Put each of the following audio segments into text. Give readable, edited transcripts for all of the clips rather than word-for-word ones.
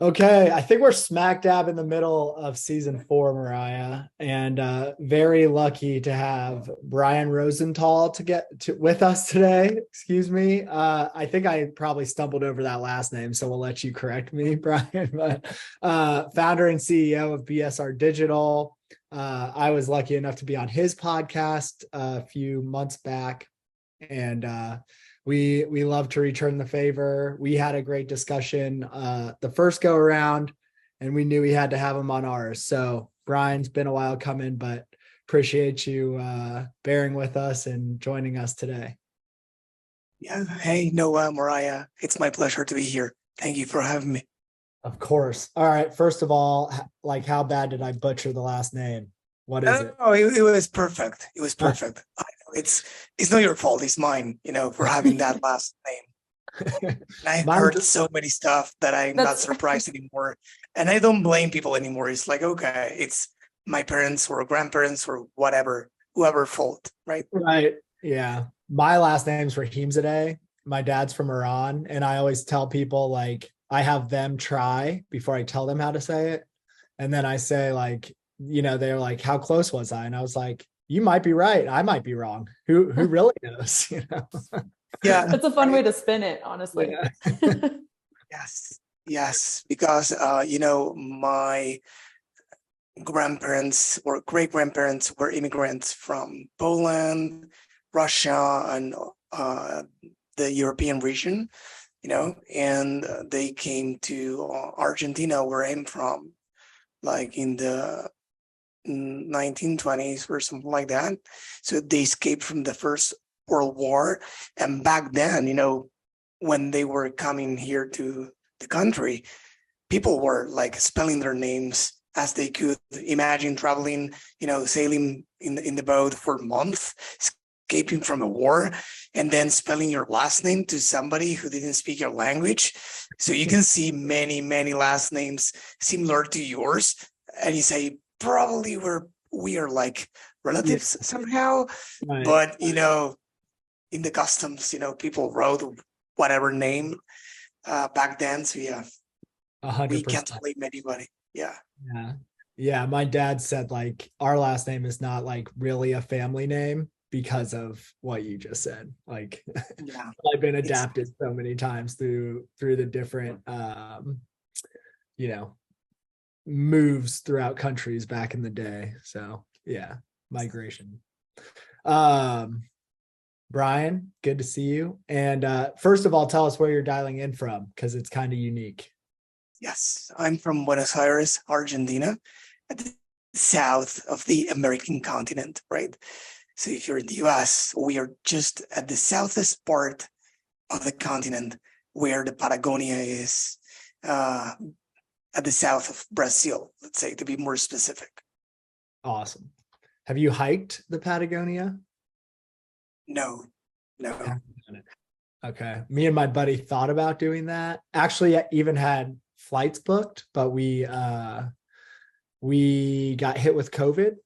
Okay, I think we're smack dab in the middle of season 4, Mariah, and very lucky to have Brian Roisentul to get to with us today. Excuse me. I think I probably stumbled over that last name, so we'll let you correct me, Brian. But founder and CEO of BSR Digital. I was lucky enough to be on his podcast a few months back, and we love to return the favor. We had a great discussion the first go around, and we knew we had to have him on ours. So Brian's been a while coming, but appreciate you bearing with us and joining us today. Yeah. Hey, Noah, Mariah. It's my pleasure to be here. Thank you for having me. Of course. All right. First of all, like, how bad did I butcher the last name? What is it? Oh, it was perfect. It was perfect. I know it's not your fault. It's mine, for having that last name. And I've heard so many stuff that I'm not surprised anymore. And I don't blame people anymore. It's like, okay, it's my parents or grandparents or whatever, whoever fault, right? Right. Yeah. My last name's Rahimzadeh. My dad's from Iran. And I always tell people, like, I have them try before I tell them how to say it. And then I say, like, they're like, how close was I? And I was like, you might be right. I might be wrong. Who really knows? Yeah. That's a fun way to spin it, honestly. Yeah. Yes. Because, my grandparents or great grandparents were immigrants from Poland, Russia, and the European region, and they came to Argentina, where I'm from, like in the 1920s or something like that. So they escaped from the First World War. And back then, when they were coming here to the country, people were like spelling their names as they could. Imagine traveling, sailing in the boat for months, escaping from a war, and then spelling your last name to somebody who didn't speak your language. So you can see many, many last names similar to yours. And you say, probably we are like relatives somehow. Right. But, in the customs, people wrote whatever name back then. So yeah, 100%. we can't blame anybody. Yeah. Yeah. My dad said, like, our last name is not like really a family name because of what you just said. Like, Yeah. I've been adapted so many times through the different moves throughout countries back in the day. So yeah, migration. Brian, good to see you. And first of all, tell us where you're dialing in from, because it's kind of unique. Yes, I'm from Buenos Aires, Argentina, at the south of the American continent, right? So if you're in the US, we are just at the southest part of the continent, where the Patagonia is, at the south of Brazil, let's say, to be more specific. Awesome. Have you hiked the Patagonia? No. Okay. Me and my buddy thought about doing that. Actually, I even had flights booked, but we got hit with COVID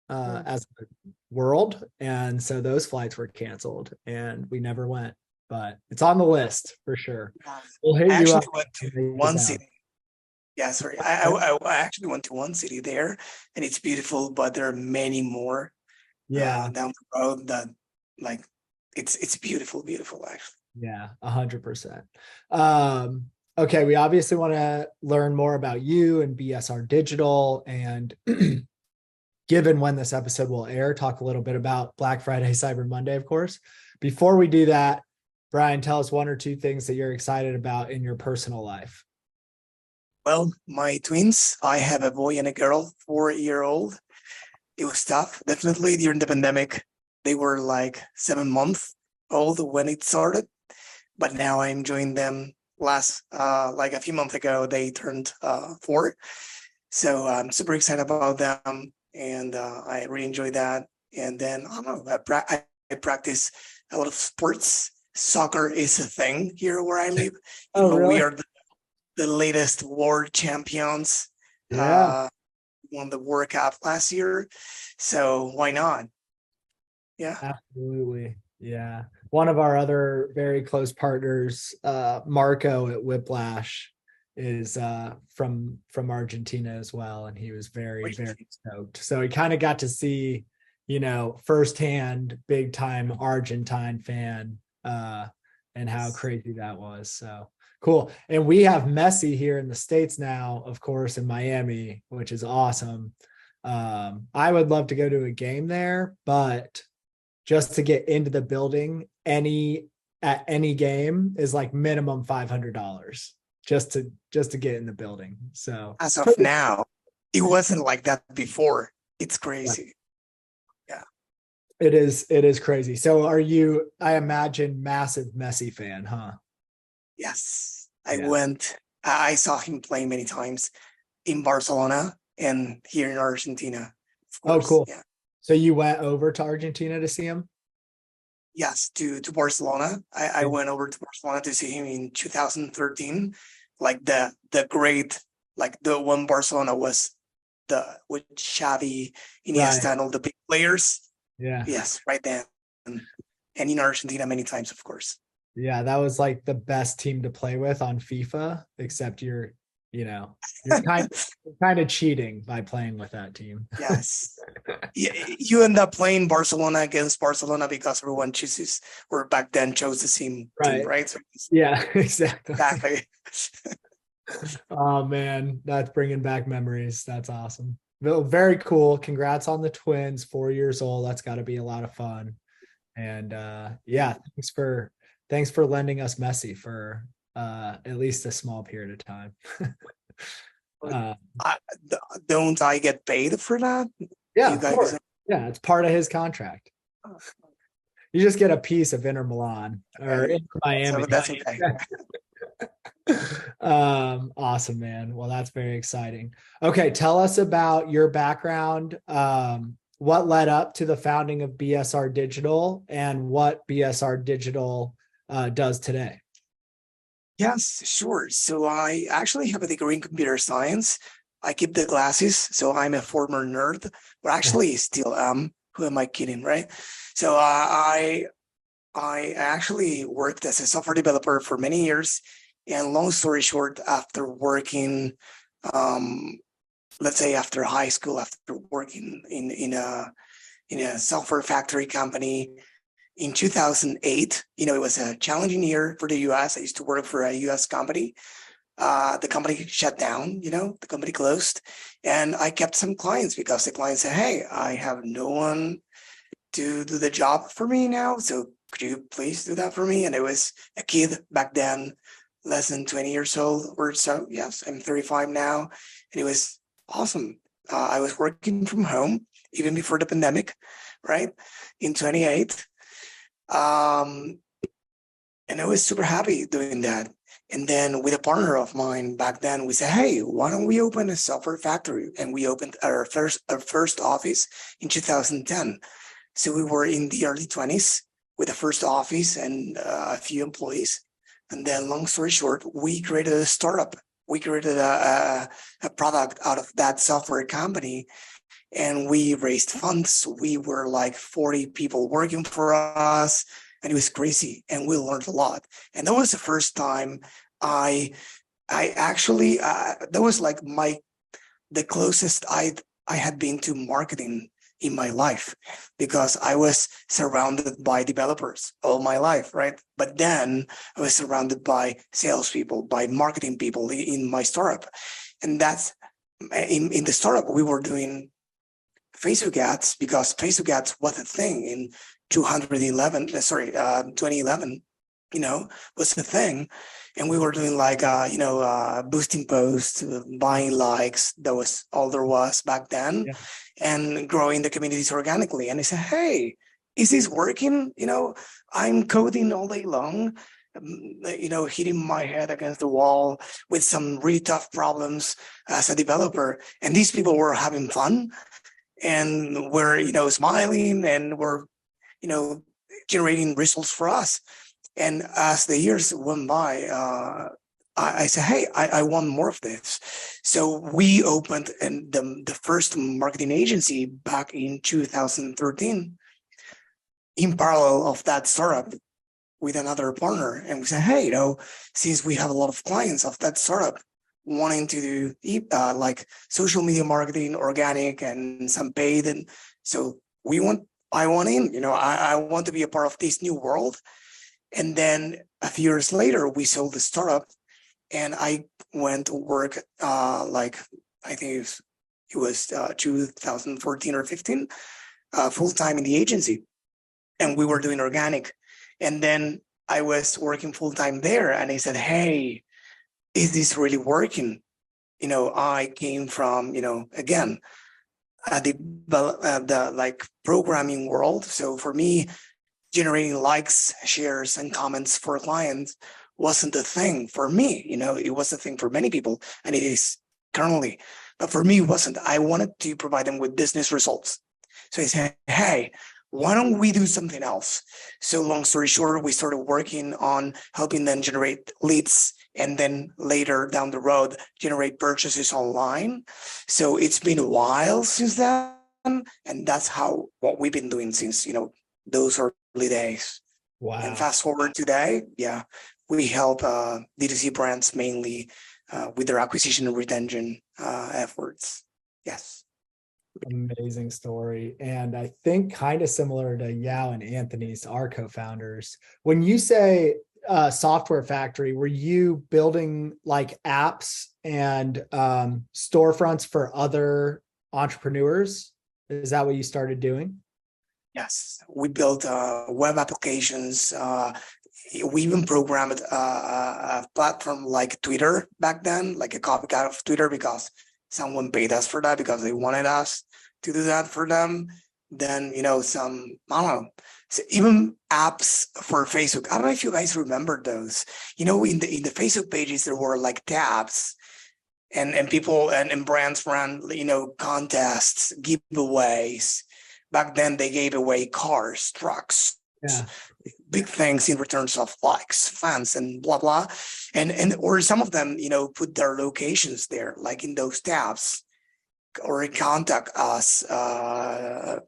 as a world. And so those flights were canceled and we never went, but it's on the list for sure. We'll hit you up. Went to one city. Yeah, sorry. I actually went to one city there, and it's beautiful, but there are many more down the road that, like, it's beautiful actually. Yeah, 100%. Okay, we obviously want to learn more about you and BSR Digital, and given when this episode will air, talk a little bit about Black Friday, Cyber Monday, of course. Before we do that, Brian, tell us one or two things that you're excited about in your personal life. Well, my twins, I have a boy and a girl, 4-year-old. It was tough, definitely, during the pandemic. They were like 7 months old when it started, but now I'm enjoying them. Like a few months ago, they turned 4. So I'm super excited about them, and I really enjoy that. And then, I don't know, I practice a lot of sports. Soccer is a thing here where I live. Really? We are the latest world champions. Won the World Cup last year, so why not? Yeah, absolutely. Yeah, one of our other very close partners, Marco at Whiplash, is from Argentina as well, and he was very stoked. So he kind of got to see, firsthand, big time Argentine fan, and how crazy that was. So cool. And we have Messi here in the States now, of course, in Miami, which is awesome. I would love to go to a game there, but just to get into the building at any game is like minimum $500 just to get in the building. So as of now, it wasn't like that before. It's crazy. Yeah. It is crazy. So are you, I imagine, massive Messi fan, huh? Yes. I saw him play many times in Barcelona and here in Argentina. Of course. Oh, cool. Yeah. So you went over to Argentina to see him? Yes, to Barcelona. I went over to Barcelona to see him in 2013. Like the great, like the one Barcelona was with Xavi, Iniesta, and all the big players. Yeah. Yes, right then. And in Argentina many times, of course. Yeah, that was like the best team to play with on FIFA, except you're kind of cheating by playing with that team. Yes. You end up playing Barcelona against Barcelona because everyone chooses, or back then chose the same team, right? So yeah, exactly. Exactly. Oh man, that's bringing back memories. That's awesome. Well, very cool. Congrats on the twins, 4 years old. That's got to be a lot of fun. And yeah, thanks for lending us Messi for at least a small period of time. Don't I get paid for that? Yeah, of course. Yeah, it's part of his contract. You just get a piece of Inter Milan or Inter Miami. So that's okay. Awesome, man. Well, that's very exciting. Okay, tell us about your background. What led up to the founding of BSR Digital and what BSR Digital does today. Yes, sure. So I actually have a degree in computer science. I keep the glasses, so I'm a former nerd, but actually still am. Who am I kidding, right? So I actually worked as a software developer for many years. And long story short, after working, let's say after high school, after working in a software factory company, in 2008, it was a challenging year for the US. I used to work for a US company. The company shut down, the company closed. And I kept some clients because the clients said, hey, I have no one to do the job for me now. So could you please do that for me? And it was a kid back then, less than 20 years old or so. Yes, I'm 35 now. And it was awesome. I was working from home even before the pandemic, right? In 28. And I was super happy doing that. And then with a partner of mine back then, we said, hey, why don't we open a software factory? And we opened our first office in 2010. So we were in the early 20s with the first office and a few employees. And then long story short, we created a startup. We created a product out of that software company. And we raised funds. We were like 40 people working for us. And it was crazy. And we learned a lot. And that was the first time I actually, that was like the closest I had been to marketing in my life, because I was surrounded by developers all my life, right? But then I was surrounded by salespeople, by marketing people in my startup. And that's, in the startup, we were doing Facebook ads, because Facebook ads was a thing in 2011, was the thing. And we were doing like, boosting posts, buying likes. That was all there was back then. Yeah. And growing the communities organically. And I said, hey, is this working? I'm coding all day long, hitting my head against the wall with some really tough problems as a developer. And these people were having fun and were, smiling and were, generating results for us. And as the years went by, I said, hey, I want more of this. So we opened the first marketing agency back in 2013 in parallel of that startup with another partner. And we said, hey, since we have a lot of clients of that startup, wanting to do like social media marketing, organic, and some paid. And so I want in, I want to be a part of this new world. And then a few years later, we sold the startup, and I went to work like I think it was 2014 or 15, full time in the agency, and we were doing organic. And then I was working full time there, and I said, "Hey, is this really working?" I came from again the like programming world. So for me, generating likes, shares, and comments for clients wasn't a thing for me. It was a thing for many people, and it is currently. But for me, it wasn't. I wanted to provide them with business results. So I said, hey, why don't we do something else? So long story short, we started working on helping them generate leads, and then later down the road, generate purchases online. So it's been a while since then. And that's what we've been doing since, those early days. Wow. And fast forward today, we help D2C brands mainly with their acquisition and retention efforts. Yes. Amazing story. And I think kind of similar to Yao and Anthony's, our co-founders. When you say software factory, were you building like apps and storefronts for other entrepreneurs? Is that what you started doing? Yes, we built web applications. We even programmed a platform like Twitter back then, like a copycat of Twitter, because someone paid us for that, because they wanted us to do that for them. Then, I don't know, so even apps for Facebook. I don't know if you guys remember those. In the Facebook pages, there were like tabs, and people and brands ran, contests, giveaways. Back then, they gave away cars, trucks, big things in returns of likes, fans, and blah blah. And or some of them, put their locations there, like in those tabs, or contact us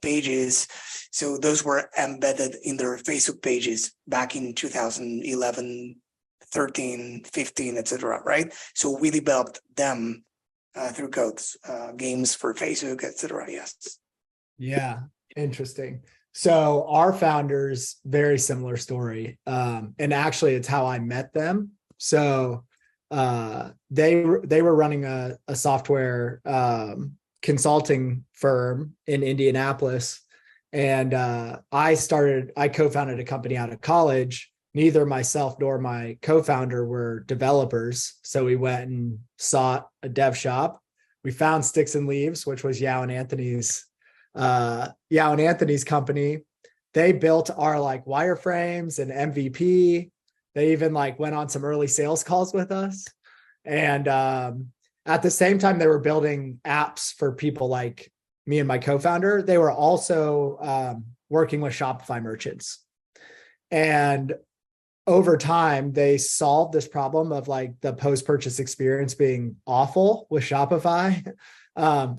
pages. So those were embedded in their Facebook pages back in 2011, 13, 15, etc. Right? So we developed them through codes, games for Facebook, etc. Yes. Yeah, interesting. So our founders, very similar story. And actually it's how I met them. So they were running a software consulting firm in Indianapolis. And I co-founded a company out of college. Neither myself nor my co-founder were developers. So we went and sought a dev shop. We found Sticks and Leaves, which was Yao and Anthony's company. They built our like wireframes and MVP. They even like went on some early sales calls with us. And at the same time, they were building apps for people like me and my co-founder. They were also working with Shopify merchants. And over time, they solved this problem of like the post-purchase experience being awful with Shopify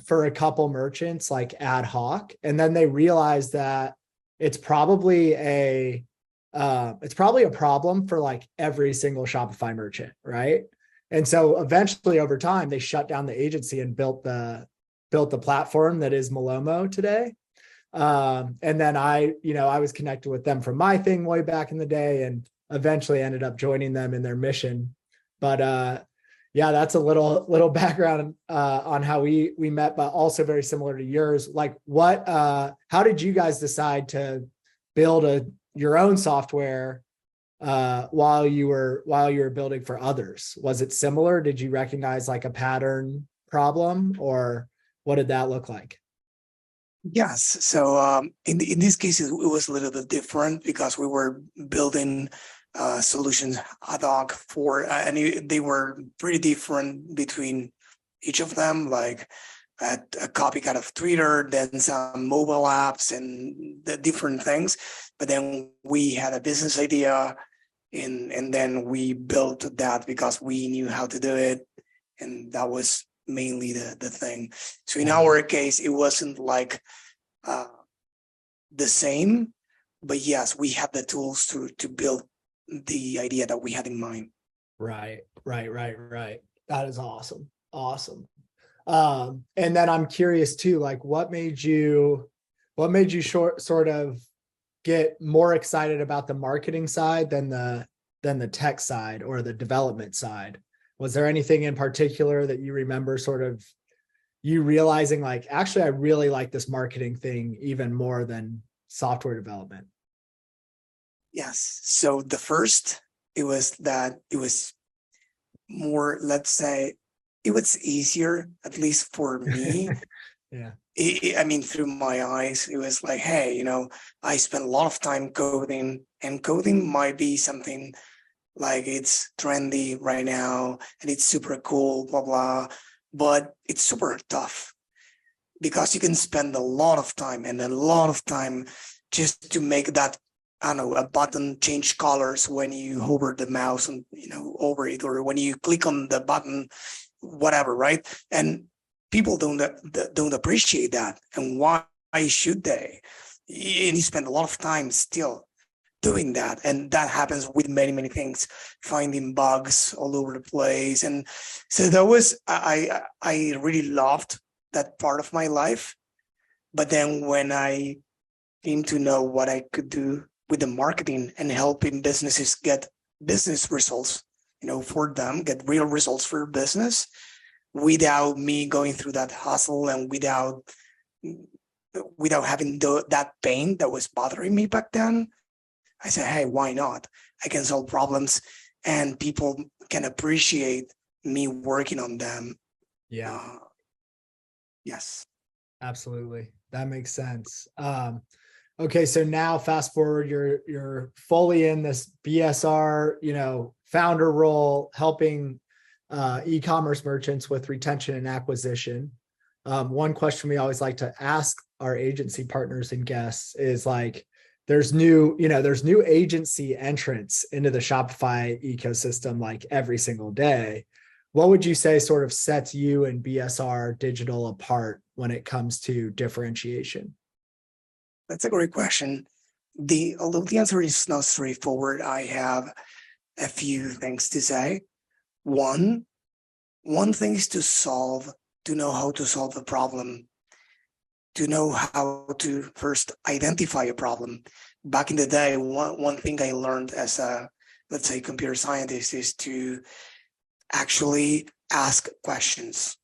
for a couple merchants, like ad hoc. And then they realized that it's probably a problem for like every single Shopify merchant, right? And so eventually over time, they shut down the agency and built the platform that is Malomo today. And then I was connected with them from my thing way back in the day, and eventually ended up joining them in their mission. But that's a little background on how we met, but also very similar to yours. Like how did you guys decide to build your own software while you were building for others? Was it similar? Did you recognize like a pattern problem, or what did that look like? Yes. So in these cases, it was a little bit different because we were building solutions ad hoc and they were pretty different between each of them, like a copycat of Twitter, then some mobile apps and the different things. But then we had a business idea, and then we built that because we knew how to do it. And that was mainly the thing. So in our case, it wasn't like the same, but yes, we had the tools to build the idea that we had in mind. Right. That is awesome. Awesome. And then I'm curious too, like what made you sort of get more excited about the marketing side than the tech side or the development side? Was there anything in particular that you remember sort of you realizing like, actually, I really like this marketing thing even more than software development? Yes. So the first, it was more, let's say, it was easier, at least for me. Yeah. I mean, through my eyes, it was like, hey, I spent a lot of time coding, and coding might be something like it's trendy right now and it's super cool, blah, blah, but it's super tough because you can spend a lot of time and a lot of time just to make that, I don't know, a button change colors when you hover the mouse and, over it, or when you click on the button, whatever, right? And people don't appreciate that. And why should they? And you spend a lot of time still doing that. And that happens with many things, finding bugs all over the place. And so that was, I really loved that part of my life. But then when I came to know what I could do with the marketing and helping businesses get business results, for them, get real results for business without me going through that hustle and without having that pain that was bothering me back then, I said, hey, why not? I can solve problems and people can appreciate me working on them. Yeah. Yes. Absolutely. That makes sense. Okay. So now fast forward, you're fully in this BSR, founder role, helping e-commerce merchants with retention and acquisition. One question we always like to ask our agency partners and guests is like, there's new agency entrants into the Shopify ecosystem like every single day. What would you say sort of sets you and BSR Digital apart when it comes to differentiation? That's a great question. Although the answer is not straightforward, I have a few things to say. One thing is to know how to solve a problem, to know how to first identify a problem. Back in the day, one thing I learned as a, let's say, computer scientist is to actually ask questions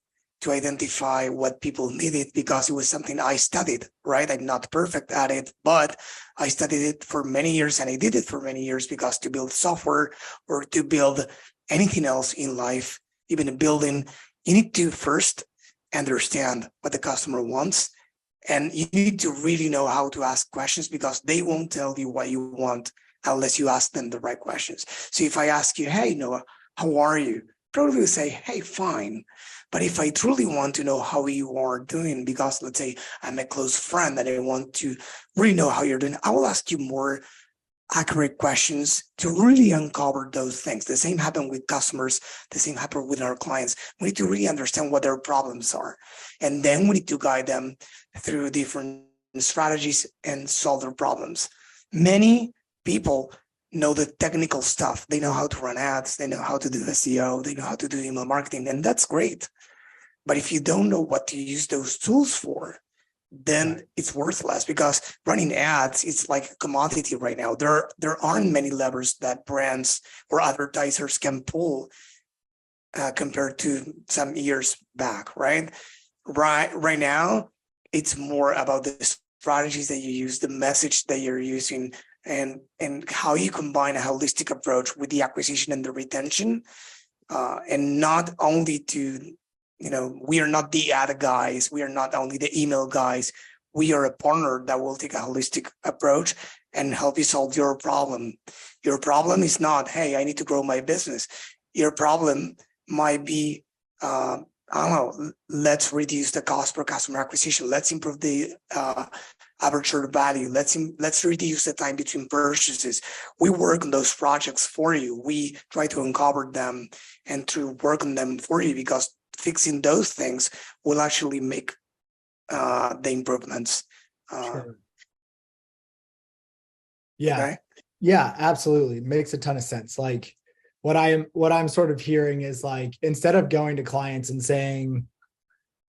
to identify what people needed, because it was something I studied, right? I'm not perfect at it, but I studied it for many years, and I did it for many years, because to build software or to build anything else in life, even a building, you need to first understand what the customer wants. And you need to really know how to ask questions, because they won't tell you what you want unless you ask them the right questions. So if I ask you, hey, Noah, how are you? Probably will say, hey, fine. But if I truly want to know how you are doing, because let's say I'm a close friend and I want to really know how you're doing, I will ask you more accurate questions to really uncover those things. The same happened with customers. The same happened with our clients. We need to really understand what their problems are. And then we need to guide them through different strategies and solve their problems. Many people know the technical stuff. They know how to run ads. They know how to do SEO. They know how to do email marketing. And that's great. But if you don't know what to use those tools for, then it's worthless, because running ads, it's like a commodity right now. There aren't many levers that brands or advertisers can pull compared to some years back, right? Right now, it's more about the strategies that you use, the message that you're using, and how you combine a holistic approach with the acquisition and the retention, and not only to, we are not the ad guys, we are not only the email guys, we are a partner that will take a holistic approach and help you solve your problem. Your problem is not, hey, I need to grow my business. Your problem might be, I don't know, let's reduce the cost per customer acquisition. Let's improve the average order value. Let's reduce the time between purchases. We work on those projects for you. We try to uncover them and to work on them for you, because fixing those things will actually make the improvements. Sure. Yeah. Okay? Yeah, absolutely. Makes a ton of sense. Like what I'm sort of hearing is like, instead of going to clients and saying,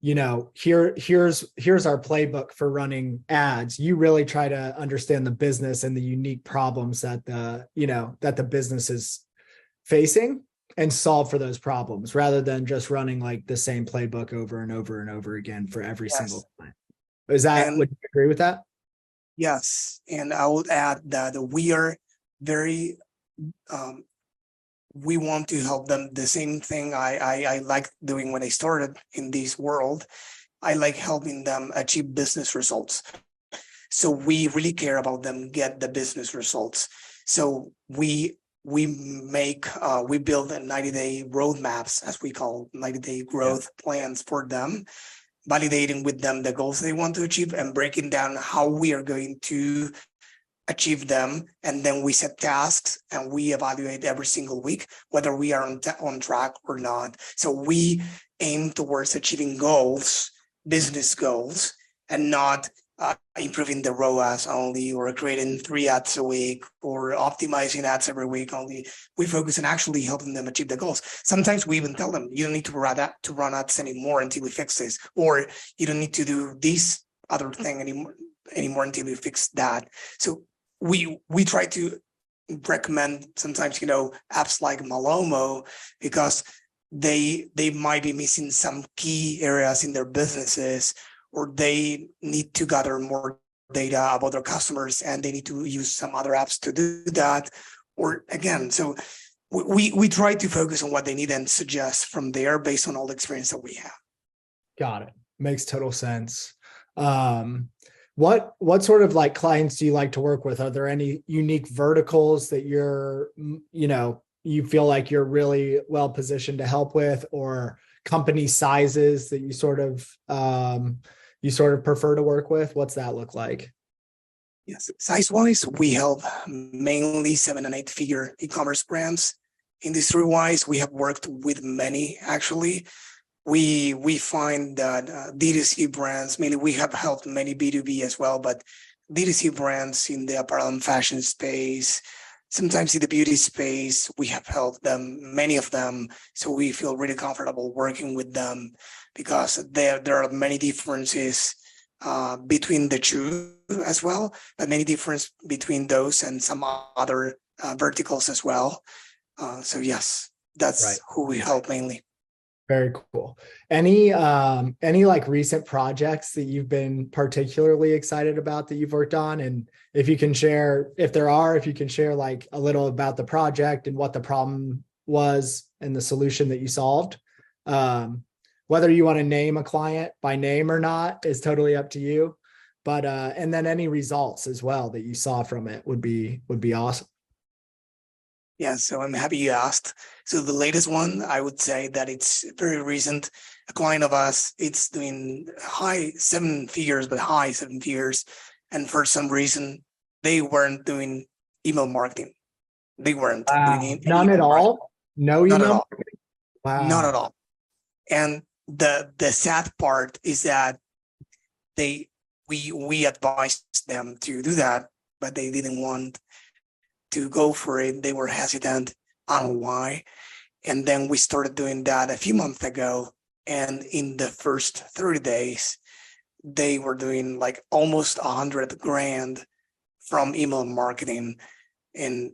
here's our playbook for running ads, you really try to understand the business and the unique problems that the business is facing and solve for those problems, rather than just running like the same playbook over and over and over again for every Yes. single client. Would you agree with that? Yes. And I would add that we are very, we want to help them. The same thing I like doing when I started in this world. I like helping them achieve business results. So we really care about them get the business results. So we build a 90-day roadmaps, as we call 90-day growth plans for them, validating with them the goals they want to achieve and breaking down how we are going to achieve them. And then we set tasks and we evaluate every single week whether we are on track or not. So we aim towards achieving goals, business goals, and not improving the ROAS only, or creating 3 ads a week, or optimizing ads every week only. We focus on actually helping them achieve the goals. Sometimes we even tell them, you don't need to run ads anymore until we fix this, or you don't need to do this other thing anymore until we fix that. So we try to recommend sometimes, apps like Malomo, because they might be missing some key areas in their businesses, or they need to gather more data about their customers and they need to use some other apps to do that. Or again, so we try to focus on what they need and suggest from there based on all the experience that we have. Got it. Makes total sense. What sort of like clients do you like to work with? Are there any unique verticals that you feel like you're really well positioned to help with, or company sizes that you sort of prefer to work with? What's that look like? Yes, size-wise, we help mainly 7 and 8 figure e-commerce brands. Industry-wise, we have worked with many. Actually, we find that D2C brands, mainly we have helped many B2B as well, but D2C brands in the apparel and fashion space, sometimes in the beauty space, we have helped them, many of them. So we feel really comfortable working with them, because there are many differences between the two as well, but many differences between those and some other verticals as well. So yes, that's right. Who we help mainly. Very cool. Any like recent projects that you've been particularly excited about that you've worked on? And if you can share like a little about the project and what the problem was and the solution that you solved. Whether you want to name a client by name or not is totally up to you. But and then any results as well that you saw from it would be awesome. Yeah, so I'm happy you asked. So the latest one, I would say that it's very recent. A client of us, it's doing high 7 figures. And for some reason, they weren't doing email marketing. They weren't doing none at all. No email. Not at all. Wow. Not at all. And the sad part is that we advised them to do that, but they didn't want to go for it. They were hesitant. I don't know why. And then we started doing that a few months ago. And in the first 30 days, they were doing like almost $100,000 from email marketing. And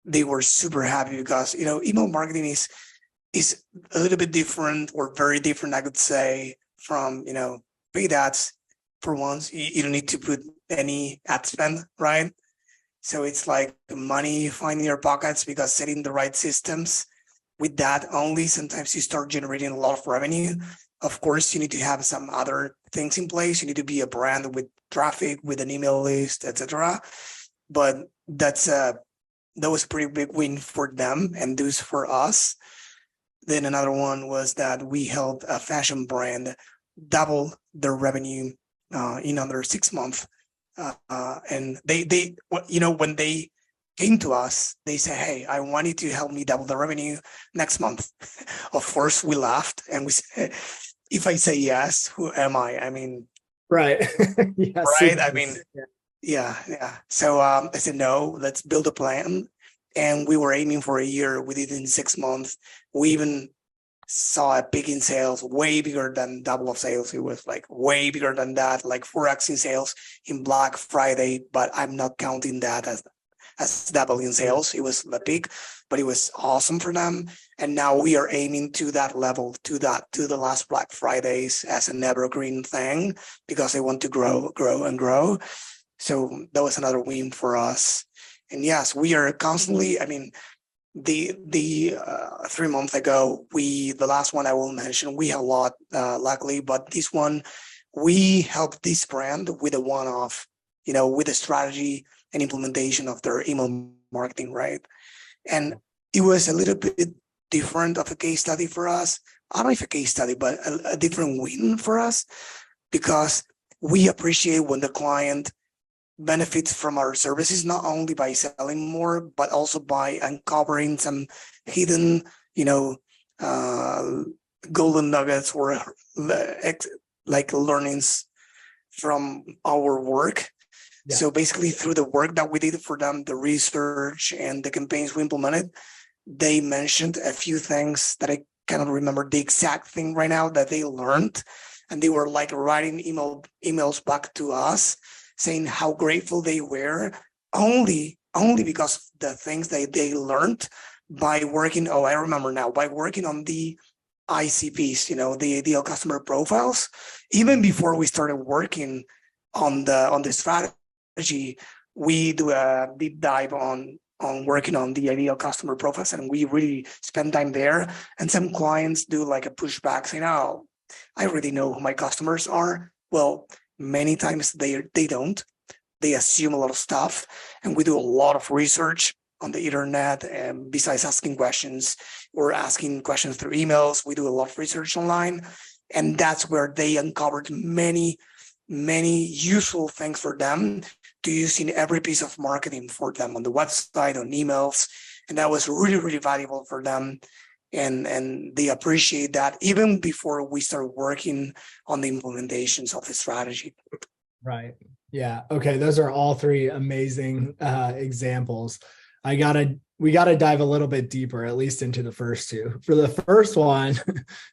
they were super happy because, email marketing is a little bit different, or very different, I could say, from, paid ads. For once, you don't need to put any ad spend, right? So it's like money you find in your pockets, because setting the right systems with that only, sometimes you start generating a lot of revenue. Of course, you need to have some other things in place. You need to be a brand with traffic, with an email list, etc. But that was a pretty big win for them and thus for us. Then another one was that we helped a fashion brand double their revenue in under 6 months. And they when they came to us, they said, "Hey, I want you to help me double the revenue next month." Of course, we laughed and we said, "If I say yes, who am I?" I mean, right? Yes, right? I mean, yeah. So I said, "No, let's build a plan." and we were aiming for a year. We did it in 6 months. We even saw a peak in sales way bigger than double of sales. It was like way bigger than that, like 4x in sales in Black Friday, but I'm not counting that as double in sales. It was the peak, but it was awesome for them. And now we are aiming to that level, to the last Black Fridays as an evergreen thing, because they want to grow, and grow. So that was another win for us. And yes, we are constantly, I mean, the 3 months ago, the last one I will mention, we have a lot, luckily, but this one, we helped this brand with a one-off, with a strategy and implementation of their email marketing, right? And it was a little bit different of a case study for us. I don't know if a case study, but a different win for us, because we appreciate when the client benefits from our services, not only by selling more, but also by uncovering some hidden, golden nuggets or like learnings from our work. Yeah. So basically through the work that we did for them, the research and the campaigns we implemented, they mentioned a few things that I cannot remember the exact thing right now that they learned. And they were like writing emails back to us saying how grateful they were only because of the things that they learned by working. Oh, I remember now, by working on the ICPs, the ideal customer profiles. Even before we started working on the strategy, we do a deep dive on working on the ideal customer profiles, and we really spend time there. And some clients do like a pushback saying, "Oh, I already know who my customers are." Well, many times they don't. They assume a lot of stuff, and we do a lot of research on the internet. And besides asking questions or asking questions through emails, we do a lot of research online, and that's where they uncovered many useful things for them to use in every piece of marketing for them on the website, on emails, and that was really valuable for them. And they appreciate that even before we start working on the implementations of the strategy. Right. Yeah. Okay. Those are all three amazing examples. We got to dive a little bit deeper, at least into the first two. For the first one,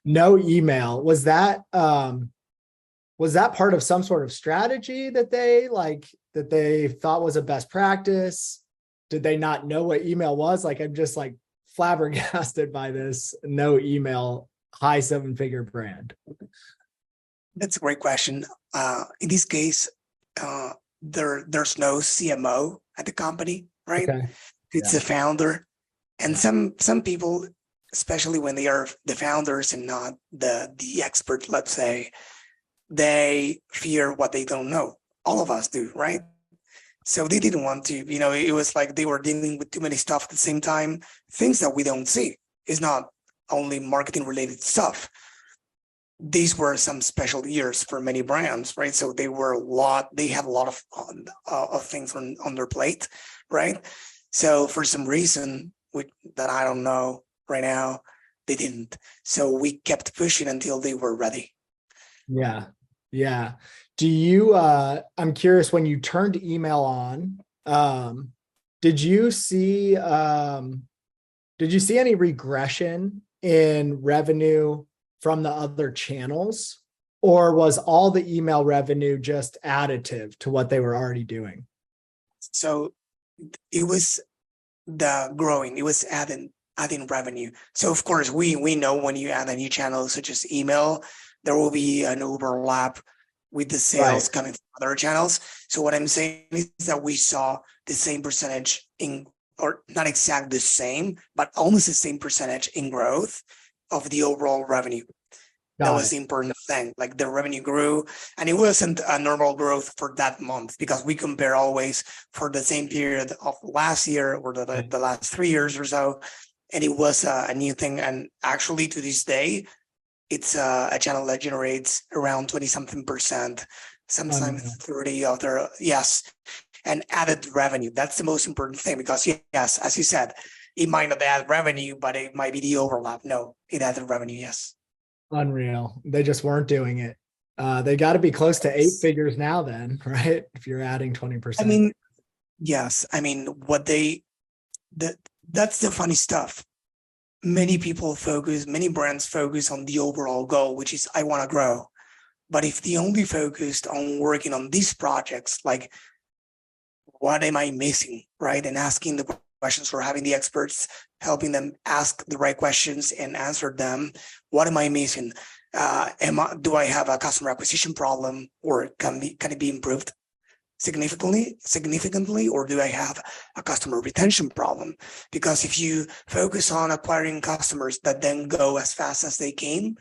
no email. Was that part of some sort of strategy that they thought was a best practice? Did they not know what email was? Like, I'm just like flabbergasted by this no email high 7-figure brand. That's a great question. In this case, there's no CMO at the company, right? Okay. It's the founder, and some people, especially when they are the founders and not the expert, let's say, they fear what they don't know. All of us do, right? So they didn't want to, it was like they were dealing with too many stuff at the same time, things that we don't see. It's not only marketing related stuff. These were some special years for many brands, right? So they had a lot of things on their plate, right? So for some reason that I don't know right now, they didn't. So we kept pushing until they were ready. Yeah. Yeah. Do you, I'm curious, when you turned email on, did you see any regression in revenue from the other channels, or was all the email revenue just additive to what they were already doing? So it was the growing, it was adding revenue. So of course we know when you add a new channel such as email, there will be an overlap with the sales coming from other channels. So what I'm saying is that we saw the same percentage or not exactly the same, but almost the same percentage in growth of the overall revenue. That was the important thing. Like the revenue grew, and it wasn't a normal growth for that month, because we compare always for the same period of last year or the last 3 years or so. And it was a new thing. And actually to this day, it's a channel that generates around 20-something%, sometimes 30 other, and added revenue. That's the most important thing, because yes, as you said, it might not add revenue, but it might be the overlap. No, it added revenue. Yes. Unreal. They just weren't doing it. They got to be close to 8 figures now then, right? If you're adding 20%. I mean, yes. I mean, what they that that's the funny stuff. Many brands focus on the overall goal, which is I want to grow. But if they only focused on working on these projects, like what am I missing, right? And asking the questions, or having the experts helping them ask the right questions and answer them. What am I missing? Do I have a customer acquisition problem, or can it be improved significantly, or do I have a customer retention problem? Because if you focus on acquiring customers that then go as fast as they came,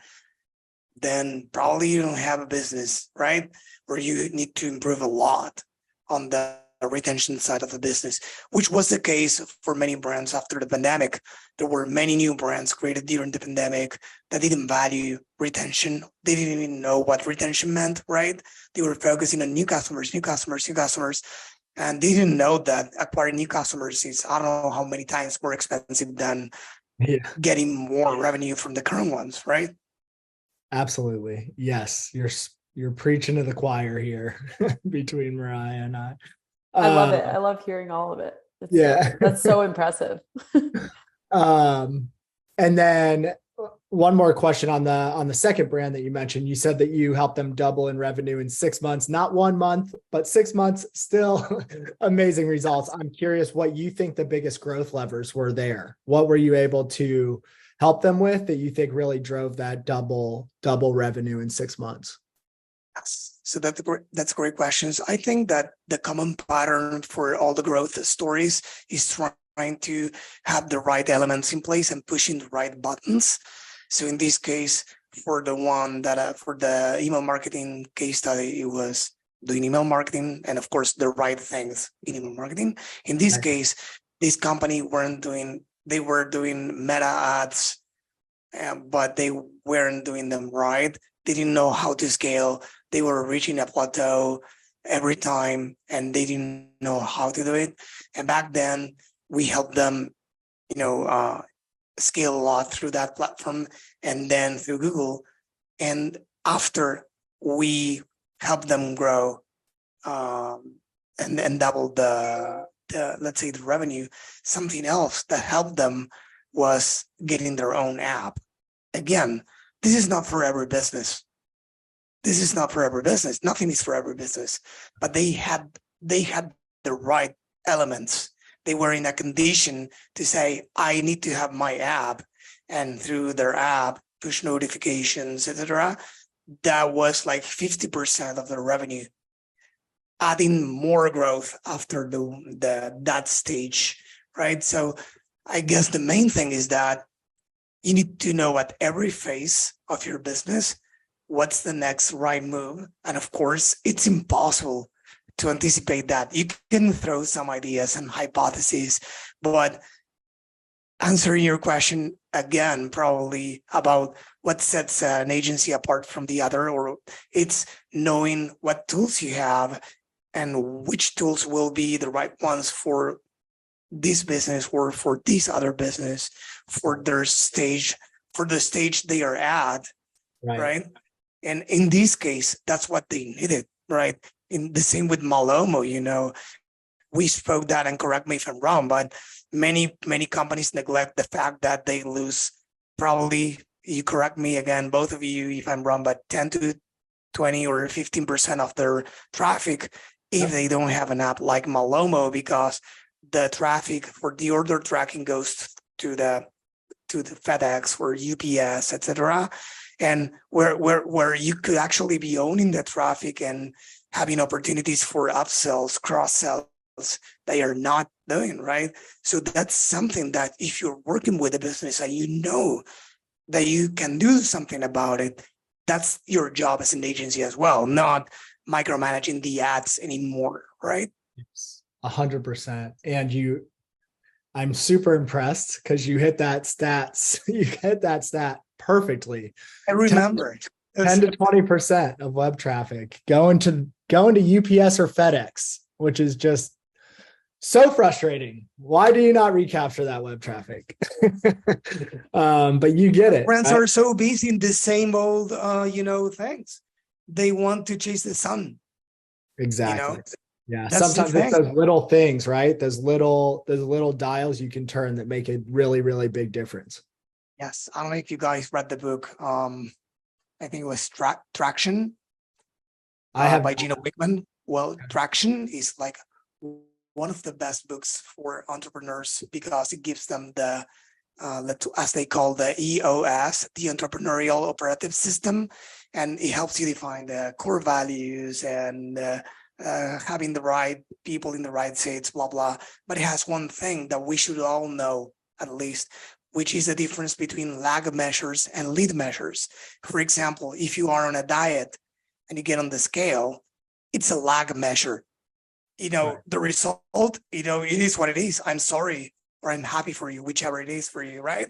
then probably you don't have a business, right? Or you need to improve a lot on the retention side of the business, which was the case for many brands after the pandemic. There were many new brands created during the pandemic that didn't value retention. They didn't even know what retention meant, right? They were focusing on new customers, and they didn't know that acquiring new customers is, I don't know how many times more expensive than getting more revenue from the current ones, right? Absolutely. Yes. You're preaching to the choir here between Mariah and I. I love it. I love hearing all of it. That's so impressive. And then one more question on the second brand that you mentioned. You said that you helped them double in revenue in 6 months, not 1 month, but 6 months. Still amazing results. I'm curious what you think the biggest growth levers were there. What were you able to help them with that you think really drove that double revenue in 6 months? Yes. So that's great questions. I think that the common pattern for all the growth stories is trying to have the right elements in place and pushing the right buttons. So in this case, for the one that for the email marketing case study, it was doing email marketing and of course the right things in email marketing. In this case, this company were doing meta ads, but they weren't doing them right. They didn't know how to scale. They were reaching a plateau every time and they didn't know how to do it. And back then we helped them, scale a lot through that platform and then through Google. And after we helped them grow and double the let's say the revenue, something else that helped them was getting their own app. Again, this is not for every business. Nothing is for every business, but they had the right elements. They were in a condition to say, I need to have my app, and through their app, push notifications, etc. That was like 50% of their revenue, adding more growth after that stage, right? So I guess the main thing is that you need to know at every phase of your business what's the next right move. And of course, it's impossible to anticipate that. You can throw some ideas and hypotheses, but answering your question again, probably about what sets an agency apart from the other, or it's knowing what tools you have and which tools will be the right ones for this business or for this other business, for the stage they are at, right? And in this case, that's what they needed, right? In the same with Malomo, we spoke that, and correct me if I'm wrong, but many companies neglect the fact that they lose, probably, you correct me again, both of you, if I'm wrong, but 10 to 20 or 15% of their traffic if they don't have an app like Malomo, because the traffic for the order tracking goes to the FedEx or UPS, etc. And where you could actually be owning the traffic and having opportunities for upsells, cross-sells that you're not doing, right? So that's something that if you're working with a business and you know that you can do something about it, that's your job as an agency as well, not micromanaging the ads anymore, right? 100%. And I'm super impressed because you hit that stat perfectly. I remember 10 to 20% of web traffic going to UPS or FedEx, which is just so frustrating. Why do you not recapture that web traffic? But you get it. Brands are so busy in the same old, things. They want to chase the sun. Exactly. Yeah, That's the sometimes it's thing. those little things, right? Those little dials you can turn that make a really, really big difference. Yes. I don't know if you guys read the book. I think it was Traction I have by Gino Wickman. Well, Traction is like one of the best books for entrepreneurs because it gives them the as they call the EOS, the entrepreneurial operative system, and it helps you define the core values and having the right people in the right seats, blah blah. But it has one thing that we should all know at least, which is the difference between lag measures and lead measures. For example, if you are on a diet and you get on the scale, it's a lag measure. right. The result, it is what it is. I'm sorry, or I'm happy for you, whichever it is for you, right?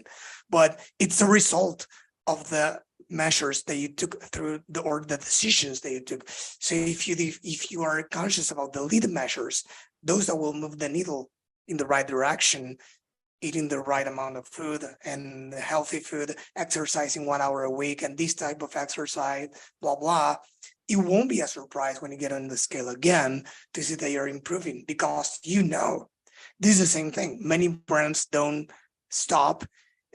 But it's the result of the measures that you took through or the decisions that you took. So if you are conscious about the lead measures, those that will move the needle in the right direction, eating the right amount of food and healthy food, exercising 1 hour a week, and this type of exercise, blah, blah, it won't be a surprise when you get on the scale again to see that you're improving because this is the same thing. Many brands don't stop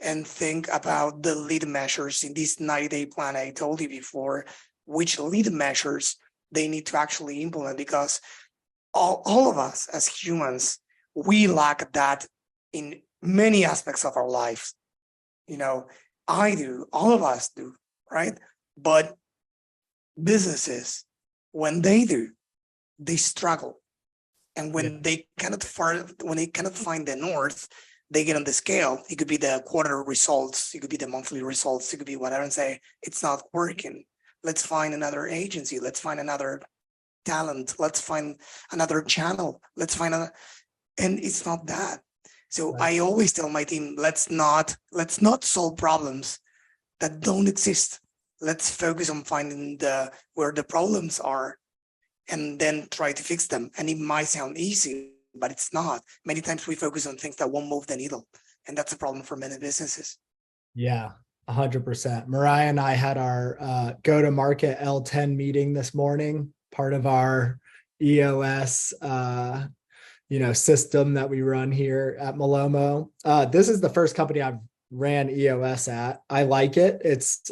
and think about the lead measures in this 90-day plan I told you before, which lead measures they need to actually implement because all of us as humans, we lack that in many aspects of our lives. I do, all of us do, right? But businesses, when they do, they struggle. And when they cannot find the north, they get on the scale. It could be the quarter results, it could be the monthly results, it could be whatever, and say, it's not working. Let's find another agency, let's find another talent, let's find another channel, and it's not that. So Right. I always tell my team, let's not solve problems that don't exist. Let's focus on finding where the problems are and then try to fix them. And it might sound easy, but it's not. Many times we focus on things that won't move the needle. And that's a problem for many businesses. Yeah, 100%. Mariah and I had our go-to-market L10 meeting this morning, part of our EOS system that we run here at Malomo. This is the first company I've ran EOS at. I like it. It's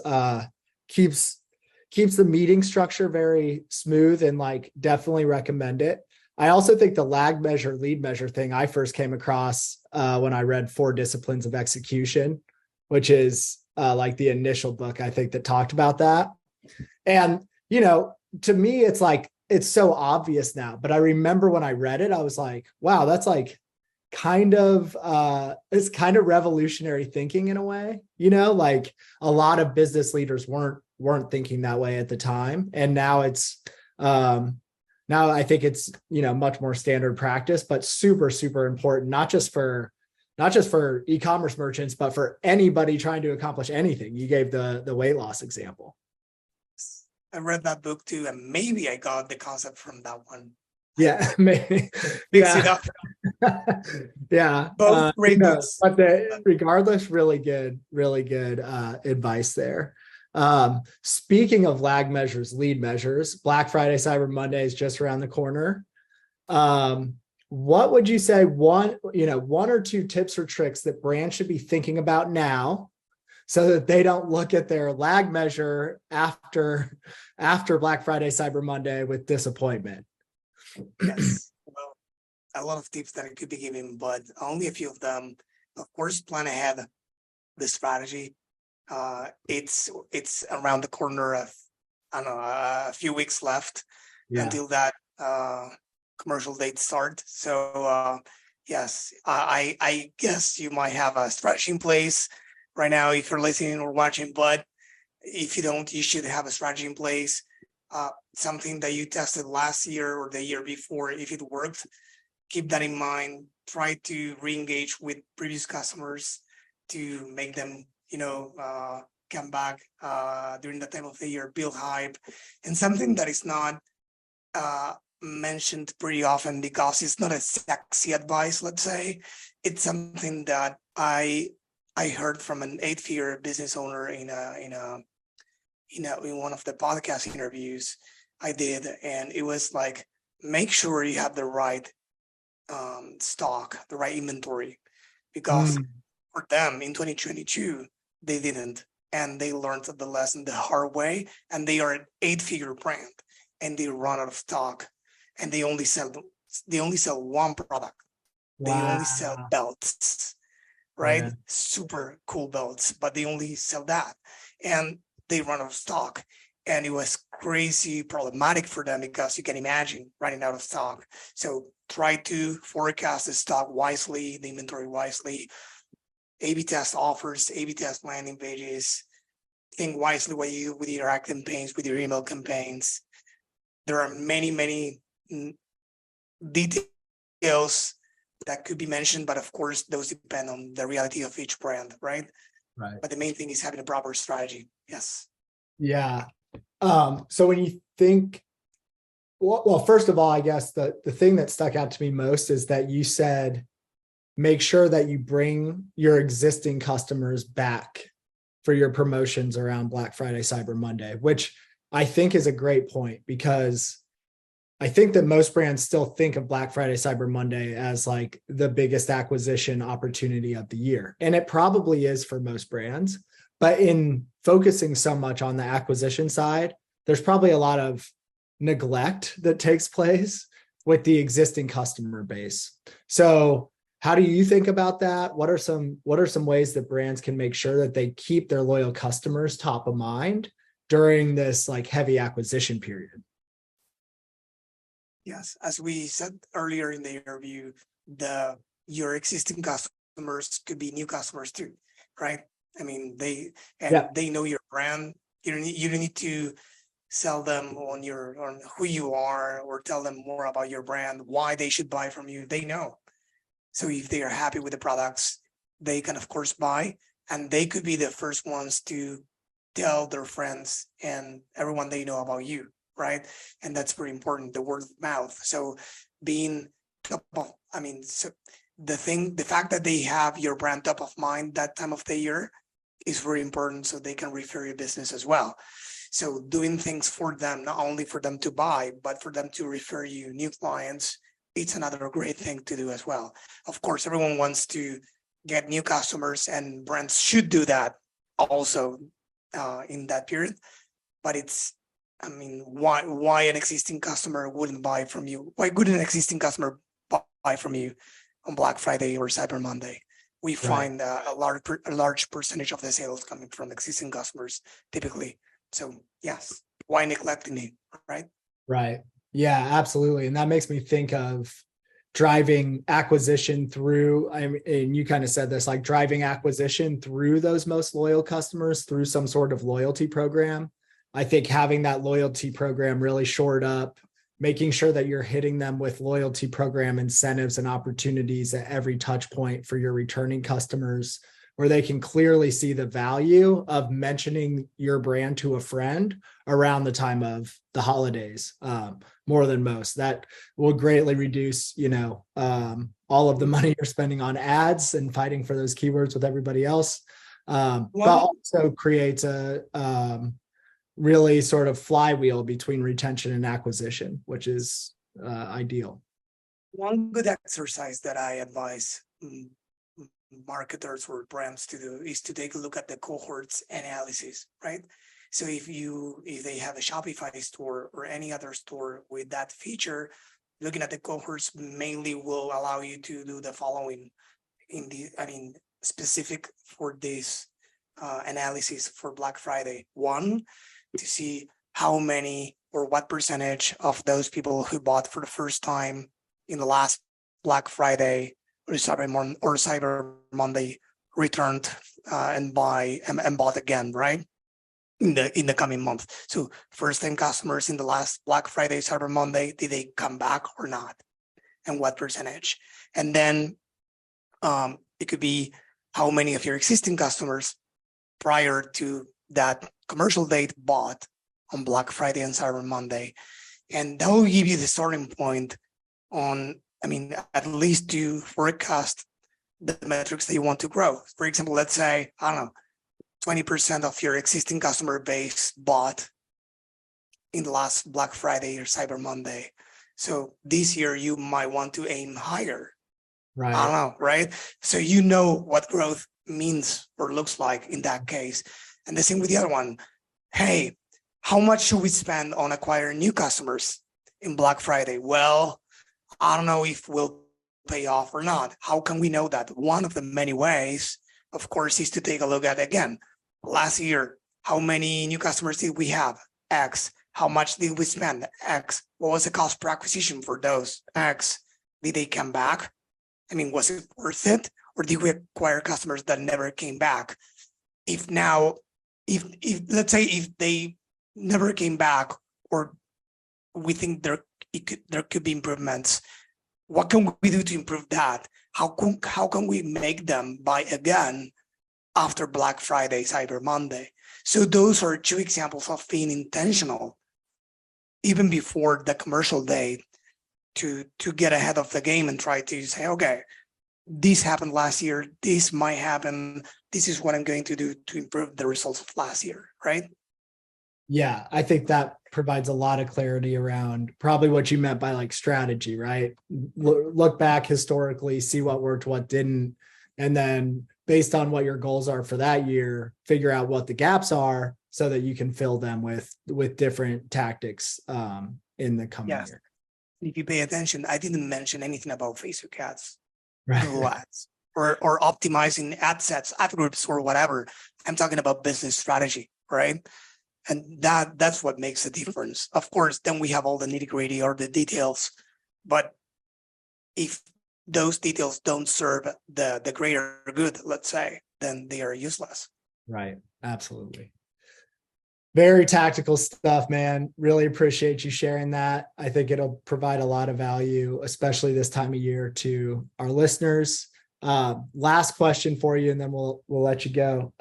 keeps the meeting structure very smooth and like definitely recommend it. I also think the lag measure, lead measure thing I first came across when I read 4 Disciplines of Execution, which is like the initial book I think that talked about that. And, to me, it's like, it's so obvious now, but I remember when I read it, I was like, wow, that's like it's kind of revolutionary thinking in a way, like a lot of business leaders weren't thinking that way at the time. And now now I think it's, much more standard practice, but super, super important, not just for e-commerce merchants, but for anybody trying to accomplish anything. You gave the weight loss example. I read that book too, and maybe I got the concept from that one. Yeah, maybe. Mix it up. Yeah. Both great books. But regardless, really good advice there. Speaking of lag measures, lead measures, Black Friday, Cyber Monday is just around the corner. What would you say one or two tips or tricks that brands should be thinking about now so that they don't look at their lag measure after Black Friday, Cyber Monday with disappointment? Yes. Well, a lot of tips that I could be giving, but only a few of them. Of course, plan ahead the strategy. It's around the corner of, I don't know, a few weeks left until that commercial date start. So yes, I guess you might have a strategy in place right now if you're listening or watching, but if you don't, you should have a strategy in place. Something that you tested last year or the year before, if it worked, keep that in mind. Try to re-engage with previous customers to make them, come back during the time of the year, build hype. And something that is not mentioned pretty often because it's not a sexy advice, let's say. It's something that I heard from an 8-figure business owner in one of the podcast interviews I did, and it was like, make sure you have the right stock, the right inventory, because for them in 2022, they didn't. And they learned the lesson the hard way. And they are an 8-figure brand and they run out of stock and they only sell one product. They only sell Wow. belts, right? Yeah. Super cool belts, but they only sell that. And they run out of stock. And it was crazy problematic for them because you can imagine running out of stock. So try to forecast the stock wisely, the inventory wisely, A/B test offers, A/B test landing pages, think wisely what you do with your ad campaigns, with your email campaigns. There are many details that could be mentioned, but of course, those depend on the reality of each brand, right? Right. But the main thing is having a proper strategy. Yes. Yeah. So when you think, well, first of all, I guess the thing that stuck out to me most is that you said, make sure that you bring your existing customers back for your promotions around Black Friday, Cyber Monday, which I think is a great point, because I think that most brands still think of Black Friday, Cyber Monday as like the biggest acquisition opportunity of the year. And it probably is for most brands, but in focusing so much on the acquisition side, there's probably a lot of neglect that takes place with the existing customer base. So how do you think about that? What are some ways that brands can make sure that they keep their loyal customers top of mind during this like heavy acquisition period? Yes, as we said earlier in the interview, your existing customers could be new customers too, right? I mean, they know your brand. You don't need to sell them on who you are or tell them more about your brand, why they should buy from you. They know. So if they are happy with the products, they can of course buy, and they could be the first ones to tell their friends and everyone they know about you, right? And that's very important, the word of mouth. So being top of, the fact that they have your brand top of mind that time of the year is very important, so they can refer your business as well. So doing things for them, not only for them to buy, but for them to refer you new clients, it's another great thing to do as well. Of course, everyone wants to get new customers, and brands should do that also in that period. But why an existing customer wouldn't buy from you? Why would an existing customer buy from you on Black Friday or Cyber Monday? We find a large percentage of the sales coming from existing customers typically. So yes, why neglecting it, right? Right. Yeah, absolutely. And that makes me think of driving acquisition through, and you kind of said this, like driving acquisition through those most loyal customers through some sort of loyalty program. I think having that loyalty program really shored up, making sure that you're hitting them with loyalty program incentives and opportunities at every touch point for your returning customers, where they can clearly see the value of mentioning your brand to a friend around the time of the holidays, more than most. That will greatly reduce, all of the money you're spending on ads and fighting for those keywords with everybody else, but also creates a really sort of flywheel between retention and acquisition, which is ideal. One good exercise that I advise marketers or brands to do is to take a look at the cohorts analysis, right? So if they have a Shopify store or any other store with that feature, looking at the cohorts mainly will allow you to do the following specific for this analysis for Black Friday. One, to see how many or what percentage of those people who bought for the first time in the last Black Friday or Cyber Monday returned and bought again, right? In the coming month. So first time customers in the last Black Friday, Cyber Monday, did they come back or not? And what percentage? And then it could be how many of your existing customers prior to that commercial date bought on Black Friday and Cyber Monday. And that will give you the starting point on, at least to forecast the metrics that you want to grow. For example, let's say, 20% of your existing customer base bought in the last Black Friday or Cyber Monday. So this year you might want to aim higher. Right. I don't know, right? So you know what growth means or looks like in that case. And the same with the other one. Hey, how much should we spend on acquiring new customers in Black Friday? Well, I don't know if we'll pay off or not. How can we know that? One of the many ways, of course, is to take a look at, again, last year, how many new customers did we have? X. How much did we spend? X. What was the cost per acquisition for those? X. Did they come back? I mean, was it worth it? Or did we acquire customers that never came back? If let's say if they never came back, or we think there could be improvements, what can we do to improve that? How can we make them buy again after Black Friday, Cyber Monday? So those are two examples of being intentional, even before the commercial day, to get ahead of the game and try to say, okay, this happened last year, this might happen, this is what I'm going to do to improve the results of last year, right? Yeah, I think that provides a lot of clarity around probably what you meant by like strategy, right? Look back historically, see what worked, what didn't, and then based on what your goals are for that year, figure out what the gaps are so that you can fill them with different tactics in the coming year. If you pay attention, I didn't mention anything about Facebook ads, Right. Google ads, or optimizing ad sets, ad groups, or whatever. I'm talking about business strategy, right? And that's what makes a difference. Of course, then we have all the nitty-gritty or the details, but if those details don't serve the greater good, let's say, then they are useless. Right. Absolutely. Very tactical stuff, man. Really appreciate you sharing that. I think it'll provide a lot of value, especially this time of year, to our listeners. Last question for you, and then we'll let you go.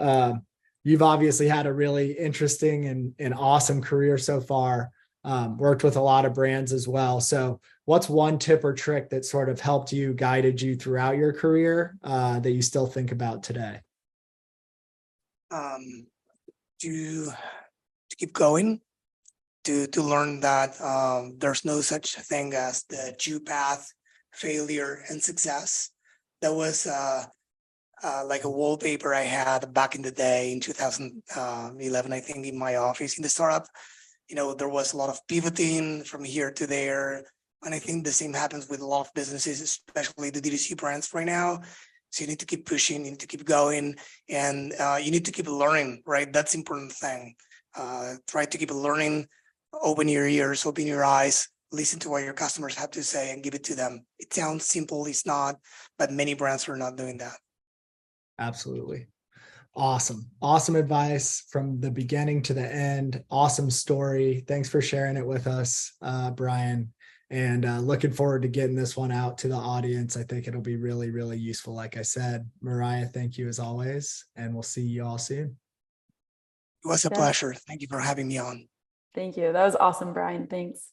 You've obviously had a really interesting and awesome career so far. Worked with a lot of brands as well. So what's one tip or trick that sort of helped you, guided you throughout your career that you still think about today? To keep going, to learn that there's no such thing as the due path, failure, and success. That was like a wallpaper I had back in the day in 2011, I think, in my office in the startup. There was a lot of pivoting from here to there. And I think the same happens with a lot of businesses, especially the D2C brands right now. So you need to keep pushing, you need to keep going, and you need to keep learning, right? That's the important thing. Try to keep learning, open your ears, open your eyes, listen to what your customers have to say and give it to them. It sounds simple, it's not, but many brands are not doing that. Absolutely. Awesome advice from the beginning to the end. Awesome story. Thanks for sharing it with us, Brian. And looking forward to getting this one out to the audience. I think it'll be really, really useful. Like I said, Mariah, thank you as always, and we'll see you all soon. It was a pleasure. Thank you for having me on. Thank you. That was awesome, Brian. Thanks.